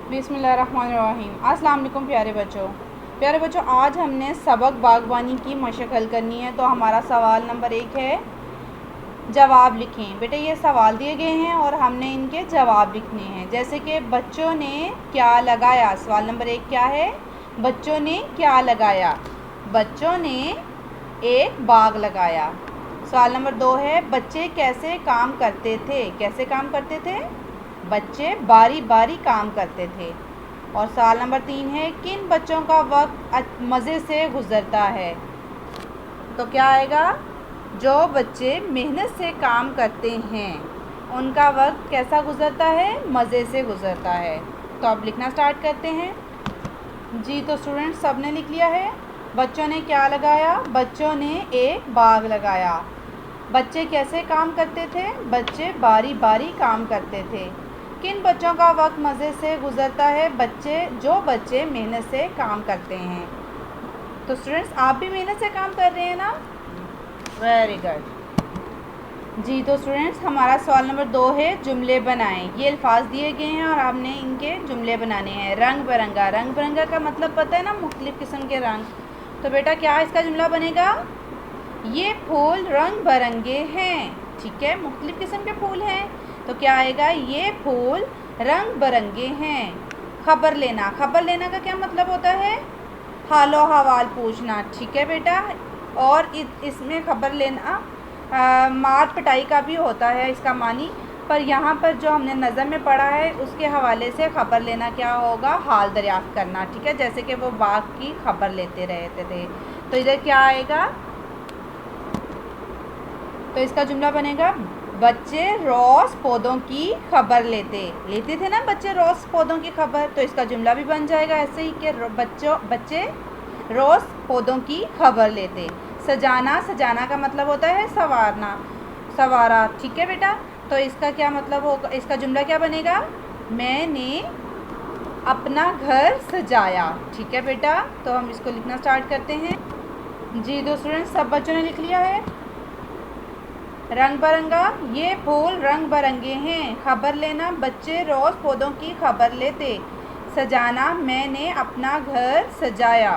बिस्मिल्लाहिर्रहमानिर्रहीम। अस्सलाम वालेकुम प्यारे बच्चों, आज हमने सबक बागवानी की मशक हल करनी है। तो हमारा सवाल नंबर 1 है, जवाब लिखें। बेटा ये सवाल दिए गए हैं और हमने इनके जवाब लिखने हैं। जैसे कि बच्चों ने क्या लगाया। सवाल नंबर 1 क्या है, बच्चों ने क्या लगाया। बच्चों ने एक बाग लगाया। सवाल नंबर 2 है, बच्चे कैसे काम करते थे। कैसे काम करते थे, बच्चे बारी बारी काम करते थे। और सवाल नंबर 3 है, किन बच्चों का वक्त मज़े से गुज़रता है। तो क्या आएगा, जो बच्चे मेहनत से काम करते हैं उनका वक्त कैसा गुज़रता है, मज़े से गुज़रता है। तो अब लिखना स्टार्ट करते हैं जी। तो स्टूडेंट्स सब ने लिख लिया है। बच्चों ने क्या लगाया, बच्चों ने एक बाग लगाया। बच्चे कैसे काम करते थे, बच्चे बारी बारी काम करते थे। किन बच्चों का वक्त मज़े से गुज़रता है, जो बच्चे मेहनत से काम करते हैं। तो स्टूडेंट्स आप भी मेहनत से काम कर रहे हैं ना, वेरी गुड जी। तो स्टूडेंट्स हमारा सवाल नंबर 2 है, जुमले बनाएं। ये अल्फाज दिए गए हैं और आपने इनके जुमले बनाने हैं। रंग बिरंगा, रंग बिरंगा का मतलब पता है ना, मुख्तलिफ़ किस्म के रंग। तो बेटा क्या इसका जुमला बनेगा, ये फूल रंग बिरंगे हैं। ठीक है, मुख्तलिफ़ किस्म के फूल हैं। तो क्या आएगा, ये फूल रंग बिरंगे हैं। खबर लेना, खबर लेना का क्या मतलब होता है, हालो हवाल पूछना। ठीक है बेटा, और इसमें खबर लेना मार पिटाई का भी होता है इसका मानी। पर यहाँ पर जो हमने नज़म में पढ़ा है उसके हवाले से खबर लेना क्या होगा, हाल दरियाफ्त करना। ठीक है, जैसे कि वो बाग की खबर लेते रहते थे। तो इधर क्या आएगा, तो इसका जुमला बनेगा, बच्चे रोज़ पौधों की खबर लेते थे ना बच्चे रोज़ पौधों की खबर। तो इसका जुमला भी बन जाएगा ऐसे ही कि बच्चे रोज़ पौधों की खबर लेते। सजाना, सजाना का मतलब होता है संवारना, संवारा। ठीक है बेटा, तो इसका क्या मतलब होगा, इसका जुमला क्या बनेगा, मैंने अपना घर सजाया। ठीक है बेटा, तो हम इसको लिखना स्टार्ट करते हैं जी। तो स्टूडेंट्स सब बच्चों ने लिख लिया है। रंग बिरंगा, ये फूल रंग बिरंगे हैं। खबर लेना, बच्चे रोज़ पौधों की खबर लेते। सजाना, मैंने अपना घर सजाया।